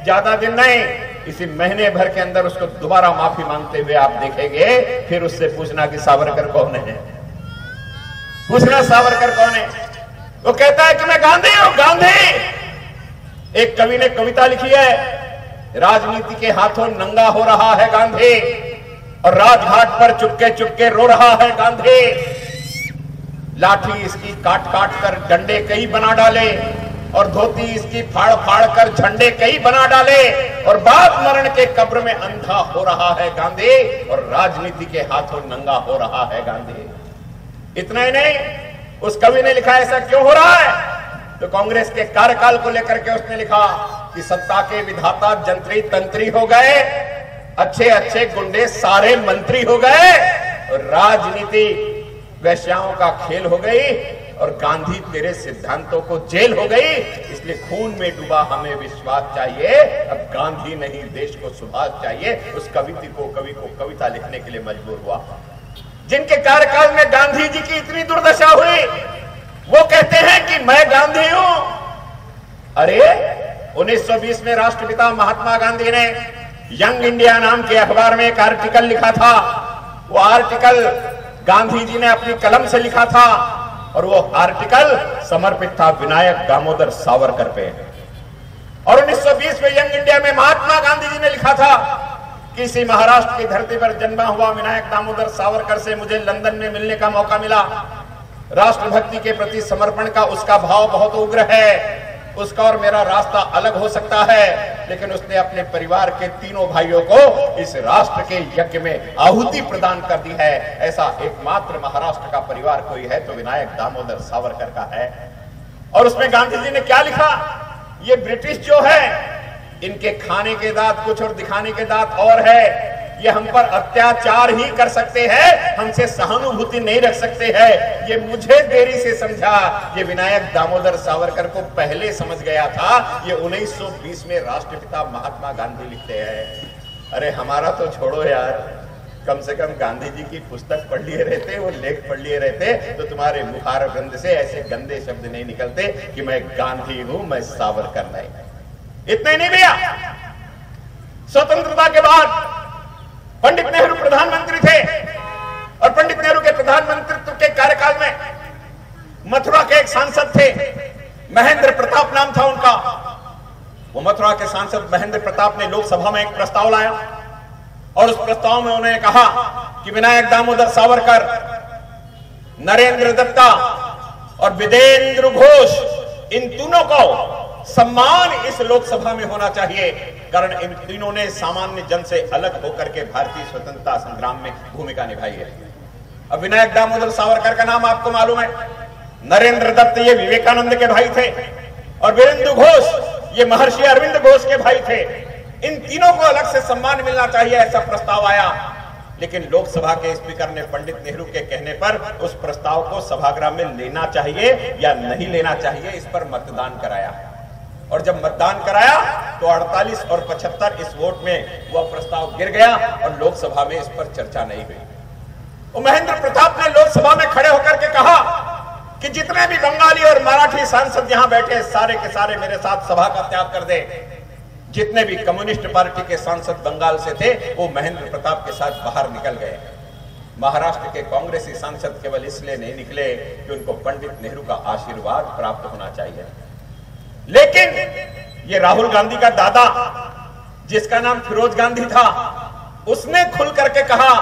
ज्यादा दिन नहीं, इसी महीने भर के अंदर उसको दोबारा माफी मांगते हुए आप देखेंगे। फिर उससे पूछना कि सावरकर कौन है, पूछना सावरकर कौन है। वो कहता है कि मैं गांधी हूं, गांधी। एक कवि ने कविता लिखी है, राजनीति के हाथों नंगा हो रहा है गांधी और राजघाट पर चुपके चुपके रो रहा है गांधी। लाठी इसकी काट काट कर डंडे कई बना डाले और धोती इसकी फाड़ फाड़ कर झंडे कई बना डाले और बाद मरण के कब्र में अंधा हो रहा है गांधी और राजनीति के हाथों नंगा हो रहा है गांधी। इतना ही नहीं, उस कवि ने लिखा ऐसा क्यों हो रहा है? तो कांग्रेस के कार्यकाल को लेकर के उसने लिखा कि सत्ता के विधाता जंत्री तंत्री हो गए, अच्छे अच्छे गुंडे सारे मंत्री हो गए और राजनीति वैश्याओं का खेल हो गई और गांधी तेरे सिद्धांतों को जेल हो गई। इसलिए खून में डूबा हमें विश्वास चाहिए, अब गांधी नहीं देश को सुभाष चाहिए। उस कवि को कविता लिखने के लिए मजबूर हुआ। जिनके कार्यकाल में गांधी जी की इतनी दुर्दशा हुई वो कहते हैं कि मैं गांधी हूं। अरे 1920 में राष्ट्रपिता महात्मा गांधी ने यंग इंडिया नाम के अखबार में एक आर्टिकल लिखा था। वो आर्टिकल गांधी जी ने अपनी कलम से लिखा था और वो आर्टिकल समर्पित था विनायक दामोदर सावरकर पे। और 1920 में यंग इंडिया में महात्मा गांधी जी ने लिखा था कि इसी महाराष्ट्र की धरती पर जन्मा हुआ विनायक दामोदर सावरकर से मुझे लंदन में मिलने का मौका मिला। राष्ट्रभक्ति के प्रति समर्पण का उसका भाव बहुत उग्र है। उसका और मेरा रास्ता अलग हो सकता है, लेकिन उसने अपने परिवार के तीनों भाइयों को इस राष्ट्र के यज्ञ में आहुति प्रदान कर दी है। ऐसा एकमात्र महाराष्ट्र का परिवार कोई है तो विनायक दामोदर सावरकर का है। और उसमें गांधी जी ने क्या लिखा? ये ब्रिटिश जो है इनके खाने के दांत कुछ और दिखाने के दांत और है। ये हम पर अत्याचार ही कर सकते हैं, हमसे सहानुभूति नहीं रख सकते हैं। ये मुझे देरी से समझा, ये विनायक दामोदर सावरकर को पहले समझ गया था। ये 1920 में राष्ट्रपिता महात्मा गांधी लिखते हैं। अरे हमारा तो छोड़ो यार, कम से कम गांधी जी की पुस्तक पढ़ लिए रहते, वो लेख पढ़ लिए रहते तो तुम्हारे मुखार बंद से ऐसे गंदे शब्द नहीं निकलते कि मैं गांधी हूं, मैं सावरकर नहीं। इतने नहीं भैया, स्वतंत्रता के बाद पंडित नेहरू प्रधानमंत्री थे और पंडित नेहरू के प्रधानमंत्रित्व के कार्यकाल में मथुरा के एक सांसद थे, महेंद्र प्रताप नाम था उनका। वो मथुरा के सांसद महेंद्र प्रताप ने लोकसभा में एक प्रस्ताव लाया और उस प्रस्ताव में उन्होंने कहा कि विनायक दामोदर सावरकर, नरेंद्र दत्ता और विदेंद्र घोष, इन तीनों को सम्मान इस लोकसभा में होना चाहिए, कारण इन तीनों ने सामान्य जन से अलग होकर के भारतीय स्वतंत्रता संग्राम में भूमिका निभाई है। अब विनायक दामोदर सावरकर का नाम आपको मालूम है, नरेंद्र दत्त ये विवेकानंद के भाई थे और वीरेंद्र घोष ये महर्षि अरविंद घोष के भाई थे। इन तीनों को अलग से सम्मान मिलना चाहिए, ऐसा प्रस्ताव आया। लेकिन लोकसभा के स्पीकर ने पंडित नेहरू के कहने पर उस प्रस्ताव को सभागृह में लेना चाहिए या नहीं लेना चाहिए, इस पर मतदान कराया। और जब मतदान कराया तो 48 और 75 इस वोट में वह प्रस्ताव गिर गया और लोकसभा में इस पर चर्चा नहीं हुई। तो महेंद्र प्रताप ने लोकसभा में खड़े होकर के कहा कि जितने भी बंगाली और मराठी सांसद यहां बैठे सारे के सारे मेरे साथ सभा का त्याग कर दे। जितने भी कम्युनिस्ट पार्टी के सांसद बंगाल से थे वो महेंद्र प्रताप के साथ बाहर निकल गए। महाराष्ट्र के कांग्रेसी सांसद केवल इसलिए नहीं निकले कि उनको पंडित नेहरू का आशीर्वाद प्राप्त होना चाहिए। लेकिन ये राहुल गांधी का दादा, जिसका नाम फिरोज गांधी था, उसने खुल करके कहा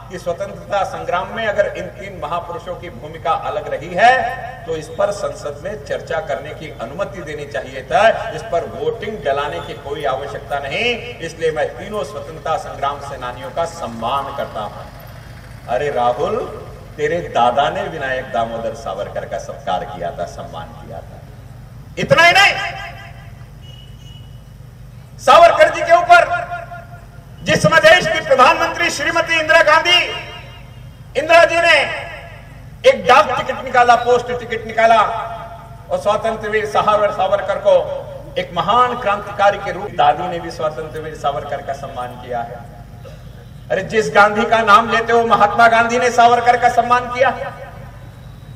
कि स्वतंत्रता संग्राम में अगर इन तीन महापुरुषों की भूमिका अलग रही है तो इस पर संसद में चर्चा करने की अनुमति देनी चाहिए था, इस पर वोटिंग डलाने की कोई आवश्यकता नहीं। इसलिए मैं तीनों स्वतंत्रता संग्राम सेनानियों का सम्मान करता हूं। अरे राहुल, तेरे दादा ने विनायक दामोदर सावरकर का सत्कार किया था, सम्मान किया था। इतना ही नहीं, सावरकर जी के ऊपर जिस जिस समय देश की प्रधानमंत्री श्रीमती इंदिरा गांधी, इंदिरा जी ने एक डाक टिकट निकाला, पोस्ट टिकट निकाला और स्वतंत्र वीर सावरकर को एक महान क्रांतिकारी के रूप, दादी ने भी स्वतंत्र वीर सावरकर का सम्मान किया है। अरे जिस गांधी का नाम लेते हो महात्मा गांधी ने सावरकर का सम्मान किया।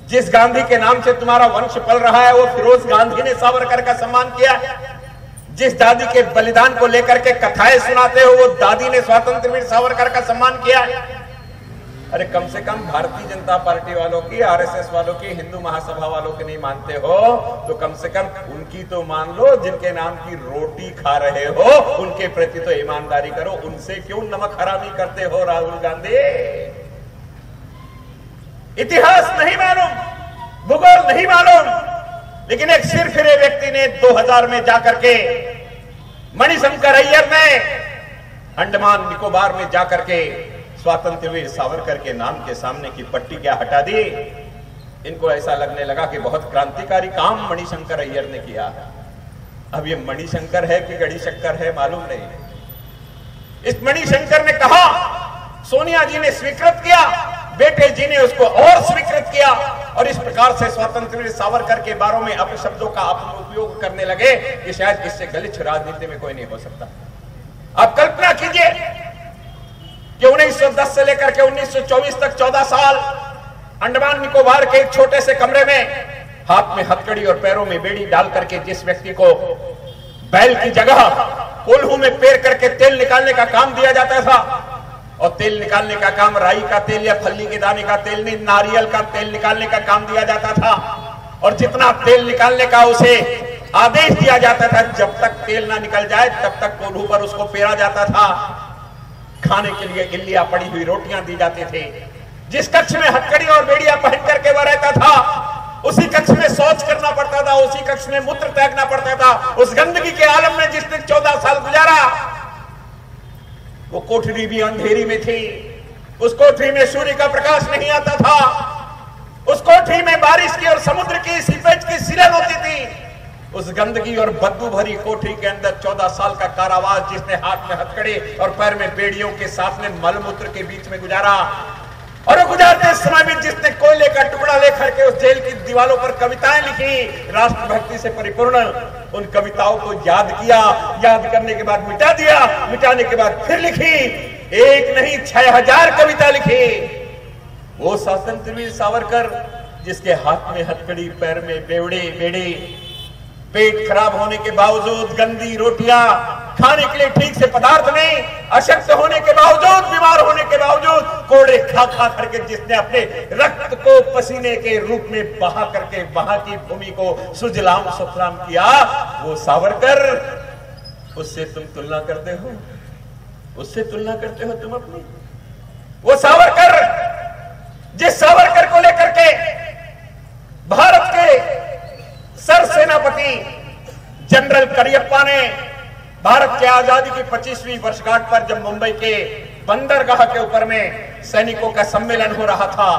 जिस गांधी के नाम से तुम्हारा वंश पल रहा है वो फिरोज गांधी ने सावरकर का सम्मान किया। जिस दादी के बलिदान को लेकर के कथाएं सुनाते हो वो दादी ने स्वतंत्र वीर सावरकर का सम्मान किया। अरे कम से कम भारतीय जनता पार्टी वालों की, आरएसएस वालों की, हिंदू महासभा वालों की नहीं मानते हो तो कम से कम उनकी तो मान लो। जिनके नाम की रोटी खा रहे हो उनके प्रति तो ईमानदारी करो। उनसे क्यों नमक हरामी करते हो राहुल गांधी? इतिहास नहीं मालूम, भूगोल नहीं मालूम, लेकिन एक सिरफिरे व्यक्ति ने 2000 में जाकर के, मणिशंकर अय्यर ने अंडमान निकोबार में जाकर के स्वतंत्र वीर सावरकर के नाम के सामने की पट्टी क्या हटा दी। इनको ऐसा लगने लगा कि बहुत क्रांतिकारी काम मणिशंकर अय्यर ने किया। अब ये मणिशंकर है कि गढ़ी शक्कर है मालूम नहीं। इस मणिशंकर ने कहा, सोनिया जी ने स्वीकृत किया, बेटे जी ने उसको और स्वीकृत किया और इस प्रकार से स्वतंत्र वीर सावरकर के बारे में अपशब्दों का उपयोग करने लगे कि शायद इससे गलिच्छ राजनीति में कोई नहीं हो सकता। आप कल्पना कीजिए कि 1910 से लेकर के 1924 तक 14 साल अंडमान निकोबार के एक छोटे से कमरे में हाथ में हथकड़ी और पैरों में बेड़ी डाल करके जिस व्यक्ति को बैल की जगह कोल्हू में पेर करके तेल निकालने का काम दिया जाता था, और तेल निकालने का काम राई का तेल या फल्ली के दाने का तेल नहीं, नारियल का तेल निकालने का काम दिया जाता था। और जितना तेल निकालने का उसे आदेश दिया जाता था, जब तक तेल ना निकल जाए तब तक कोल्हू पर उसको पेरा जाता था। खाने के लिए इल्लियां पड़ी हुई रोटियां दी जाती थी। जिस कक्ष में हथकड़ी और बेड़ियां पहन करके वह रहता था उसी कक्ष में शौच करना पड़ता था, उसी कक्ष में मूत्र त्यागना पड़ता था। उस गंदगी के आलम में जिसने 14 साल गुजारा, वो कोठरी भी अंधेरी में थी। उस कोठरी में सूर्य का प्रकाश नहीं आता था। उस कोठरी में बारिश की और समुद्र की सीपेज की सिरन होती थी। उस गंदगी और बदबू भरी कोठरी के अंदर 14 साल का कारावास जिसने हाथ में हथकड़ी और पैर में बेड़ियों के साथ में मलमूत्र के बीच में गुजारा, और वो गुजारते समय भी जिसने कोयले का टुकड़ा लेकर के उस जेल की दीवारों पर कविताएं लिखी, राष्ट्रभक्ति से परिपूर्ण, उन कविताओं को याद किया, याद करने के बाद मिटा दिया, मिटाने के बाद फिर लिखी, एक नहीं 6000 कविता लिखी। वो स्वतंत्र वीर सावरकर जिसके हाथ में हथकड़ी, पैर में बेड़ी, पेट खराब होने के बावजूद, गंदी रोटियां, खाने के लिए ठीक से पदार्थ नहीं, अशक्त होने के बावजूद, बीमार होने के बावजूद, कोड़े खा खा करके जिसने अपने रक्त को पसीने के रूप में बहा करके वहां की भूमि को सुजलाम सुफलाम किया, वो सावरकर, उससे तुम तुलना करते हो? उससे तुलना करते हो तुम अपनी? वो सावरकर, जिस सावरकर को लेकर के भारत के सर सेनापति जनरल करियप्पा ने भारत के आजादी की 25वीं वर्षगांठ पर जब मुंबई के बंदरगाह के ऊपर में सैनिकों का सम्मेलन हो रहा था,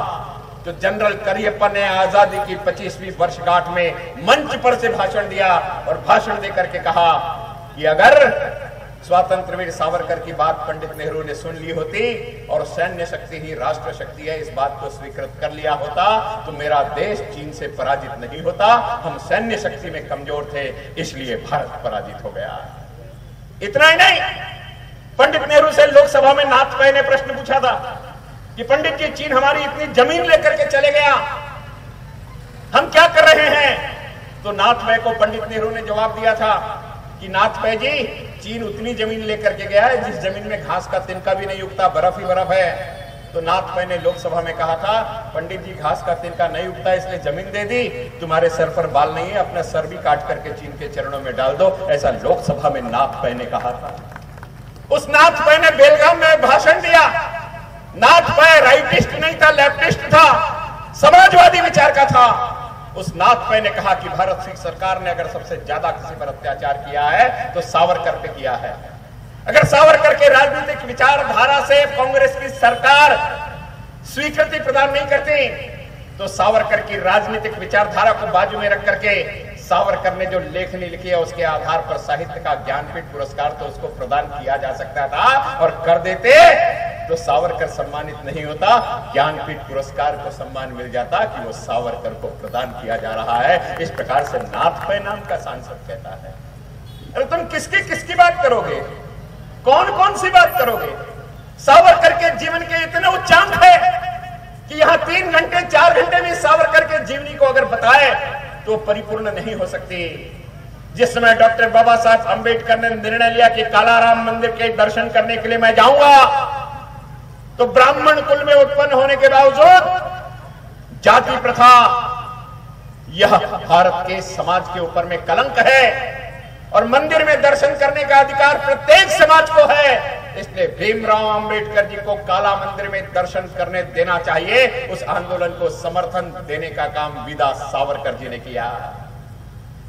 तो जनरल करियप्पा ने आजादी की 25वीं वर्षगांठ में मंच पर से भाषण दिया और भाषण देकर के कहा कि अगर स्वतंत्र वीर सावरकर की बात पंडित नेहरू ने सुन ली होती और सैन्य शक्ति ही राष्ट्र शक्ति है इस बात को स्वीकृत कर लिया होता तो मेरा देश चीन से पराजित नहीं होता। हम सैन्य शक्ति में कमजोर थे, इसलिए भारत पराजित हो गया। इतना ही नहीं, पंडित नेहरू से लोकसभा में नाथ पै ने प्रश्न पूछा था कि पंडित जी, चीन हमारी इतनी जमीन लेकर के चले गया, हम क्या कर रहे हैं? तो नाथ पै को पंडित नेहरू ने जवाब दिया था कि नाथ पै जी, चीन उतनी जमीन लेकर के गया है जिस जमीन में घास का तिनका भी नहीं उगता, बर्फ ही बर्फ है। तो नाथ पै ने लोकसभा में कहा था, पंडित जी घास का तिनका नहीं उगता इसलिए जमीन दे दी, तुम्हारे सर पर बाल नहीं है, अपना सर भी काट करके चीन के चरणों में डाल दो, ऐसा लोकसभा में नाथ पै ने कहा था। उस नाथ पै ने बेलगाम में भाषण दिया। नाथ पै राइटिस्ट नहीं था, लेफ्टिस्ट था, समाजवादी विचार का था। उस नाथ पै ने कहा कि भारत की सरकार ने अगर सबसे ज्यादा किसी पर अत्याचार किया है तो सावरकर पे किया है। अगर सावरकर के राजनीतिक विचारधारा से कांग्रेस की सरकार स्वीकृति प्रदान नहीं करती तो सावरकर की राजनीतिक विचारधारा को बाजू में रख करके सावरकर ने जो लेखनी लिखी है उसके आधार पर साहित्य का ज्ञानपीठ पुरस्कार तो उसको प्रदान किया जा सकता था, और कर देते तो सावरकर सम्मानित नहीं होता, ज्ञानपीठ पुरस्कार को सम्मान मिल जाता कि वो सावरकर को प्रदान किया जा रहा है। इस प्रकार से नाथ पे नाम का सांसद कहता है। अरे तुम किसकी बात करोगे, कौन कौन सी बात करोगे? सावरकर के जीवन के इतने उच्चांक है कि यहां 3 घंटे 4 घंटे में सावरकर के जीवनी को अगर बताए तो परिपूर्ण नहीं हो सकती। जिस समय डॉक्टर बाबा साहब अंबेडकर ने निर्णय लिया कि कालाराम मंदिर के दर्शन करने के लिए मैं जाऊंगा, तो ब्राह्मण कुल में उत्पन्न होने के बावजूद जाति प्रथा यह भारत के समाज के ऊपर में कलंक है, और मंदिर में दर्शन करने का अधिकार प्रत्येक समाज को है। इसलिए भीमराव अंबेडकर जी को काला मंदिर में दर्शन करने देना चाहिए। उस आंदोलन को समर्थन देने का काम विदा सावरकर जी ने किया।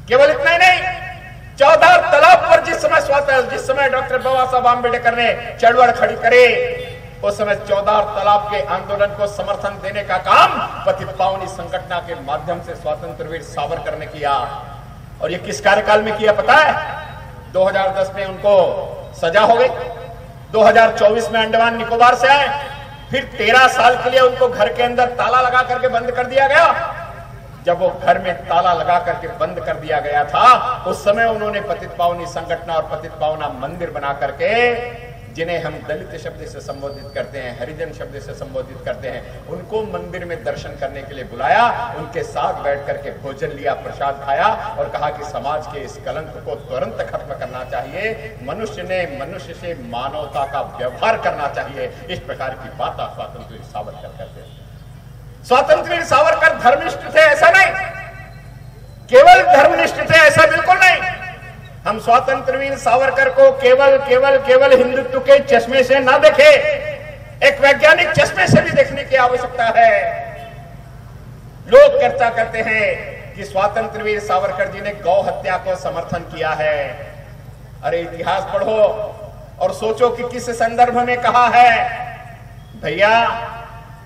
केवल इतना ही नहीं, 14 तालाब पर जिस समय डॉक्टर बाबा साहब अंबेडकर ने चळवळ खड़ी करे, उस समय 14 तालाब के आंदोलन को समर्थन देने का काम पतित पावनी संगठन के माध्यम से स्वतंत्र वीर सावरकर ने किया। और ये किस कार्यकाल में किया पता है? 2010 में उनको सजा हो गई, 2024 में अंडमान निकोबार से आए, फिर 13 साल के लिए उनको घर के अंदर ताला लगा करके बंद कर दिया गया। जब वो घर में ताला लगा करके बंद कर दिया गया था, उस समय उन्होंने पतित पावनी संगठन और पतित पावना मंदिर बना करके, जिन्हें हम दलित शब्द से संबोधित करते हैं, हरिजन शब्द से संबोधित करते हैं, उनको मंदिर में दर्शन करने के लिए बुलाया, उनके साथ बैठ करके भोजन लिया, प्रसाद खाया और कहा कि समाज के इस कलंक को तुरंत खत्म करना चाहिए, मनुष्य ने मनुष्य से मानवता का व्यवहार करना चाहिए। इस प्रकार की बात स्वतंत्र वीर सावरकर करते हैं। स्वतंत्र वीर सावरकर धर्मनिष्ठ थे ऐसा नहीं, केवल धर्मनिष्ठ थे ऐसा बिल्कुल नहीं। हम स्वतंत्र वीर सावरकर को केवल हिंदुत्व के चश्मे से ना देखे, एक वैज्ञानिक चश्मे से भी देखने की आवश्यकता है। लोग चर्चा करते हैं कि स्वतंत्र वीर सावरकर जी ने गौ हत्या को समर्थन किया है। अरे इतिहास पढ़ो और सोचो कि किस संदर्भ में कहा है। भैया,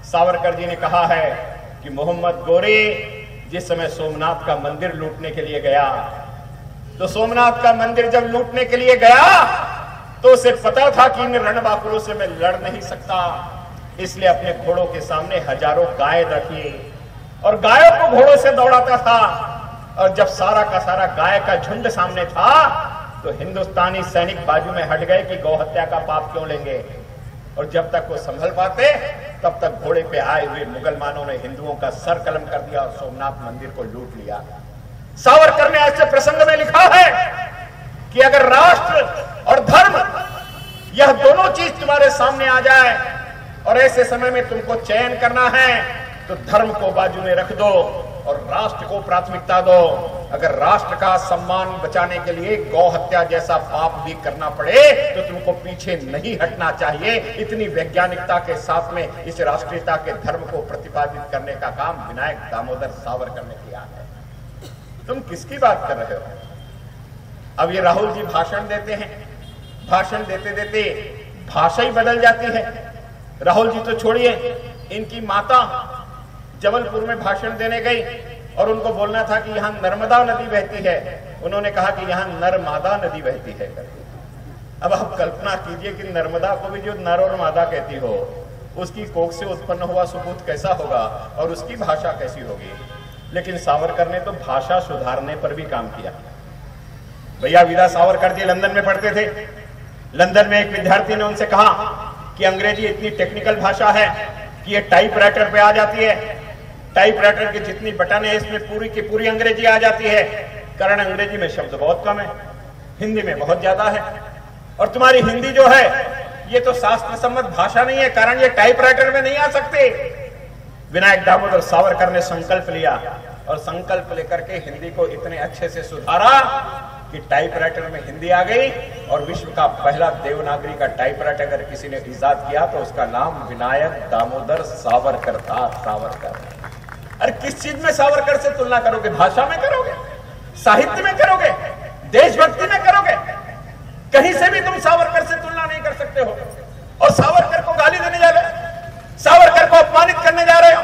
सावरकर जी ने कहा है कि मोहम्मद गोरी जिस समय सोमनाथ का मंदिर लूटने के लिए गया, तो सोमनाथ का मंदिर जब लूटने के लिए गया तो उसे पता था कि इन रणबांकुरों से मैं लड़ नहीं सकता, इसलिए अपने घोड़ों के सामने हजारों गाय रखी और गायों को घोड़ों से दौड़ाता था। और जब सारा का सारा गाय का झुंड सामने था तो हिंदुस्तानी सैनिक बाजू में हट गए कि गौ हत्या का पाप क्यों लेंगे। और जब तक वो संभल पाते तब तक घोड़े पे आए हुए मुगलमानों ने हिंदुओं का सर कलम कर दिया और सोमनाथ मंदिर को लूट लिया। सावरकर ने ऐसे प्रसंग में लिखा है कि अगर राष्ट्र और धर्म यह दोनों चीज तुम्हारे सामने आ जाए और ऐसे समय में तुमको चयन करना है तो धर्म को बाजू में रख दो और राष्ट्र को प्राथमिकता दो। अगर राष्ट्र का सम्मान बचाने के लिए गौ हत्या जैसा पाप भी करना पड़े तो तुमको पीछे नहीं हटना चाहिए। इतनी वैज्ञानिकता के साथ में इस राष्ट्रीयता के धर्म को प्रतिपादित करने का काम विनायक दामोदर सावरकर ने किया है। तुम किसकी बात कर रहे हो? अब ये राहुल जी भाषण देते हैं, भाषण देते देते भाषा ही बदल जाती है। राहुल जी तो छोड़िए, इनकी माता जबलपुर में भाषण देने गई और उनको बोलना था कि यहाँ नर्मदा नदी बहती है, उन्होंने कहा कि यहाँ नर्मदा नदी बहती है। अब आप कल्पना कीजिए कि नर्मदा को भी जो नर और मादा कहती हो, उसकी कोख से उत्पन्न हुआ सुपूत कैसा होगा और उसकी भाषा कैसी होगी। लेकिन सावरकर ने तो भाषा सुधारने पर भी काम किया। भैया विदा सावरकर जी लंदन में पढ़ते थे। लंदन में एक विद्यार्थी ने उनसे कहा कि अंग्रेजी इतनी टेक्निकल भाषा है कि ये टाइपराइटर पे आ जाती है, टाइपराइटर की जितनी बटन है इसमें पूरी की पूरी अंग्रेजी आ जाती है। कारण अंग्रेजी में शब्द बहुत कम है, हिंदी में बहुत ज्यादा है, और तुम्हारी हिंदी जो है ये तो शास्त्र सम्मत भाषा नहीं है, कारण ये टाइपराइटर में नहीं आ सकते। विनायक दामोदर सावरकर ने संकल्प लिया और संकल्प लेकर के हिंदी को इतने अच्छे से सुधारा कि टाइपराइटर में हिंदी आ गई और विश्व का पहला देवनागरी का टाइपराइटर अगर किसी ने इजाद किया तो उसका नाम विनायक दामोदर सावरकर था। सावरकर। अरे किस चीज में सावरकर से तुलना करोगे? भाषा में करोगे, साहित्य में करोगे, देशभक्ति में करोगे? कहीं से भी तुम सावरकर से तुलना नहीं कर सकते हो। और सावरकर को गाली देने जा रहे हो, सावरकर को अपमानित करने जा रहे हो।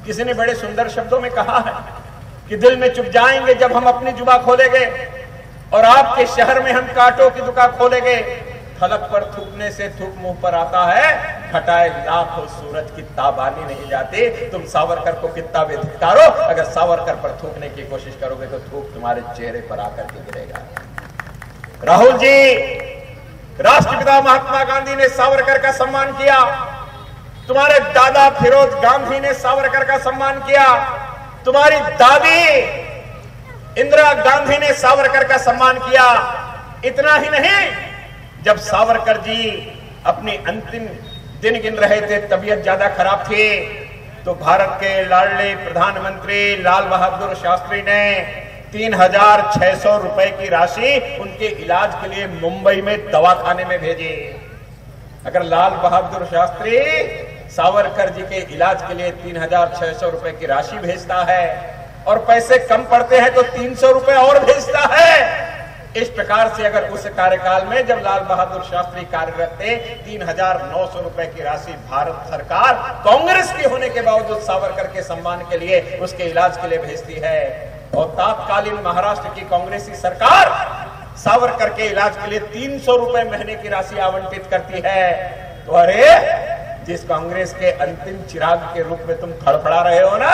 किसी ने बड़े सुंदर शब्दों में कहा है कि दिल में चुप जाएंगे जब हम अपनी जुबान खोलेंगे और आपके शहर में हम कांटों की दुकान खोलेंगे। फलक पर थूकने से थूक मुंह पर आता है, घटाए लाखों सूरज की ताबानी नहीं जाती। तुम सावरकर को कितना भी धिक्कारो, अगर सावरकर पर थूकने की कोशिश करोगे तो थूक तुम्हारे चेहरे पर आकर के गिरेगा। राहुल जी, राष्ट्रपिता महात्मा गांधी ने सावरकर का सम्मान किया, तुम्हारे दादा फिरोज गांधी ने सावरकर का सम्मान किया, तुम्हारी दादी इंदिरा गांधी ने सावरकर का सम्मान किया। इतना ही नहीं, जब सावरकर जी अपनी अंतिम दिन गिन रहे थे, तबीयत ज्यादा खराब थी, तो भारत के लाडले प्रधानमंत्री लाल बहादुर शास्त्री ने 3,600 रुपए की राशि उनके इलाज के लिए मुंबई में दवाखाने में भेजी। अगर लाल बहादुर शास्त्री सावरकर जी के इलाज के लिए 3,600 रुपए की राशि भेजता है और पैसे कम पड़ते हैं तो 300 रुपए और भेजता है। इस प्रकार से अगर उस कार्यकाल में जब लाल बहादुर शास्त्री कार्यरत थे 3,900 रुपए की राशि भारत सरकार कांग्रेस की होने के बावजूद सावरकर के सम्मान के लिए उसके इलाज के लिए भेजती है। और तत्कालीन महाराष्ट्र की कांग्रेसी सरकार सावरकर के इलाज के लिए 300 रुपए महीने की राशि आवंटित करती है। तो अरे, जिस कांग्रेस के अंतिम चिराग के रूप में तुम खड़खड़ा रहे हो ना,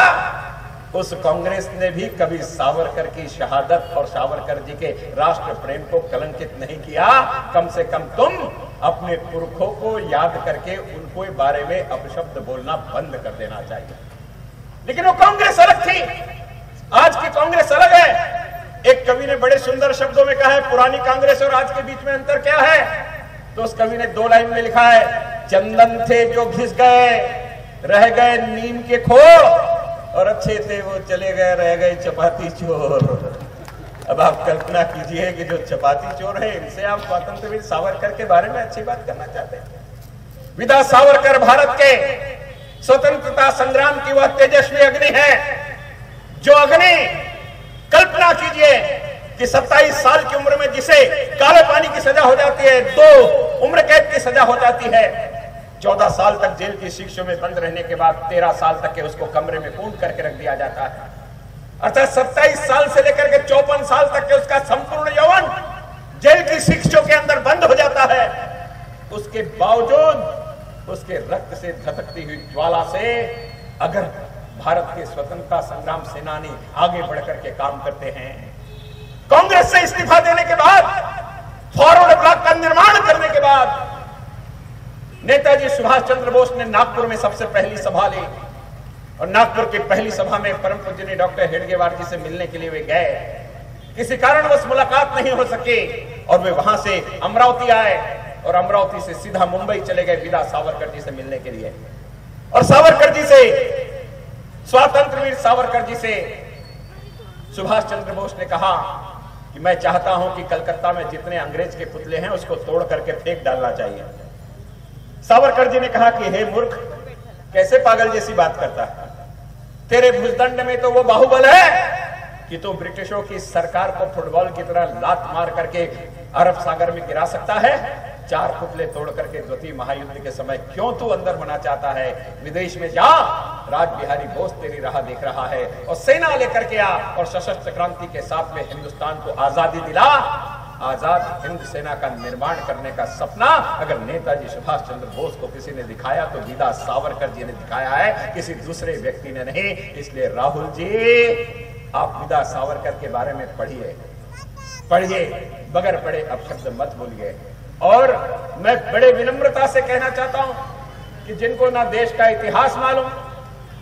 उस कांग्रेस ने भी कभी सावरकर की शहादत और सावरकर जी के राष्ट्र प्रेम को कलंकित नहीं किया। कम से कम तुम अपने पुरखों को याद करके उनको बारे में अपशब्द बोलना बंद कर देना चाहिए। लेकिन वो कांग्रेस अलग थी, आज की कांग्रेस अलग है। एक कवि ने बड़े सुंदर शब्दों में कहा है, पुरानी कांग्रेस और आज के बीच में अंतर क्या है? तो उस कवि ने 2 लाइन में लिखा है, चंदन थे जो घिस गए, रह गए नीम के खो, और अच्छे थे वो चले गए, रह गए चपाती चोर। अब आप कल्पना कीजिए कि जो चपाती चोर है, इनसे आप स्वतंत्रवीर सावरकर के बारे में अच्छी बात करना चाहते हैं। विदा सावरकर भारत के स्वतंत्रता संग्राम की वह तेजस्वी अग्नि है, जो अग्नि, कल्पना कीजिए कि 27 साल की उम्र में जिसे काले पानी की सजा हो जाती है, 2 उम्र कैद की सजा हो जाती है, 14 साल तक जेल की शिक्षा में बंद रहने के बाद 13 साल तक के उसको कमरे में पूर्ण करके रख दिया जाता है। अर्थात 27 साल से लेकर के 54 साल तक के उसका संपूर्ण यौवन जेल की शिक्षों के अंदर बंद हो जाता है। उसके बावजूद उसके रक्त से धधकती हुई ज्वाला से अगर भारत के स्वतंत्रता संग्राम सेनानी आगे बढ़कर के काम करते हैं। कांग्रेस से इस्तीफा देने के बाद, फॉरवर्ड ब्लॉक का निर्माण करने के बाद नेताजी सुभाष चंद्र बोस ने नागपुर में सबसे पहली सभा ली और नागपुर की पहली सभा में परम पूज्य डॉक्टर हेडगेवार जी से मिलने के लिए वे गए। किसी कारणवश मुलाकात नहीं हो सकी और वे वहां से अमरावती आए और अमरावती से सीधा मुंबई चले गए विदा सावरकर जी से मिलने के लिए। और सावरकर जी से, स्वातंत्रवीर सावरकर जी से सुभाष चंद्र बोस ने कहा कि मैं चाहता हूं कि कलकत्ता में जितने अंग्रेज के पुतले हैं उसको तोड़ करके फेंक डालना चाहिए। सावरकर जी ने कहा कि हे मूर्ख, कैसे पागल जैसी बात करता है? तेरे भुजदंड में तो वो बाहुबल है कि तू ब्रिटिशों की सरकार को फुटबॉल की तरह लात मार करके अरब सागर में गिरा सकता है। 4 पुतले तोड़ करके द्वितीय महायुद्ध के समय क्यों तू अंदर होना चाहता है? विदेश में जा, राज बिहारी बोस तेरी राह देख रहा है और सेना लेकर के आ और सशस्त्र क्रांति के साथ में हिंदुस्तान को आजादी दिला। आजाद हिंद सेना का निर्माण करने का सपना अगर नेताजी सुभाष चंद्र बोस को किसी ने दिखाया तो विदा सावरकर जी ने दिखाया है, किसी दूसरे व्यक्ति ने नहीं। इसलिए राहुल जी, आप विदा सावरकर के बारे में पढ़िए, बगैर पढ़े अपशब्द मत बोलिए। और मैं बड़े विनम्रता से कहना चाहता हूं कि जिनको ना देश का इतिहास मालूम,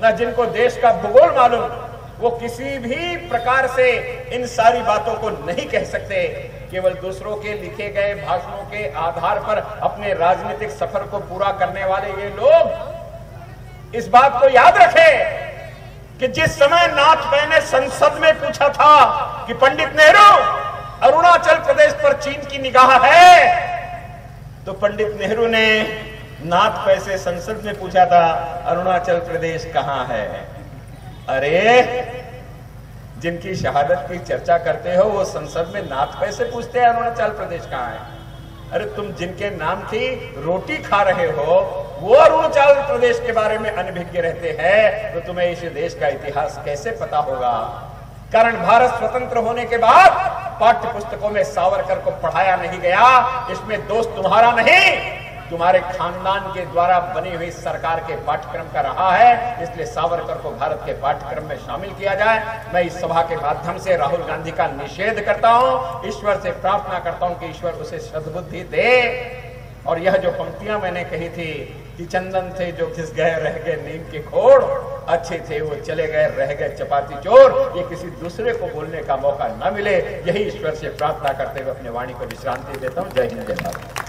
ना जिनको देश का भूगोल मालूम, वो किसी भी प्रकार से इन सारी बातों को नहीं कह सकते। केवल दूसरों के लिखे गए भाषणों के आधार पर अपने राजनीतिक सफर को पूरा करने वाले ये लोग इस बात को याद रखें कि जिस समय नाथ पै ने संसद में पूछा था कि पंडित नेहरू, अरुणाचल प्रदेश पर चीन की निगाह है, तो पंडित नेहरू ने नाथ पै से संसद में पूछा था, अरुणाचल प्रदेश कहां है? अरे, जिनकी शहादत की चर्चा करते हो वो संसद में नाथ पै से पूछते हैं अरुणाचल प्रदेश कहां है? अरे, तुम जिनके नाम की रोटी खा रहे हो वो अरुणाचल प्रदेश के बारे में अनभिज्ञ रहते हैं, तो तुम्हें इस देश का इतिहास कैसे पता होगा? कारण भारत स्वतंत्र होने के बाद पाठ्य पुस्तकों में सावरकर को पढ़ाया नहीं गया। इसमें दोष तुम्हारा नहीं, तुम्हारे खानदान के द्वारा बनी हुई सरकार के पाठ्यक्रम का रहा है। इसलिए सावरकर को भारत के पाठ्यक्रम में शामिल किया जाए। मैं इस सभा के माध्यम से राहुल गांधी का निषेध करता हूं, ईश्वर से प्रार्थना करता हूं कि ईश्वर उसे सद्बुद्धि दे। और यह जो पंक्तियां मैंने कही थी कि चंदन थे जो घिस गए रह गए नीम के खोड़, अच्छे थे वो चले गए रह गए चपाती चोर, ये किसी दूसरे को बोलने का मौका न मिले, यही ईश्वर से प्रार्थना करते हुए अपने वाणी को विश्रांति देता हूं। जय हिंद, जय भारत।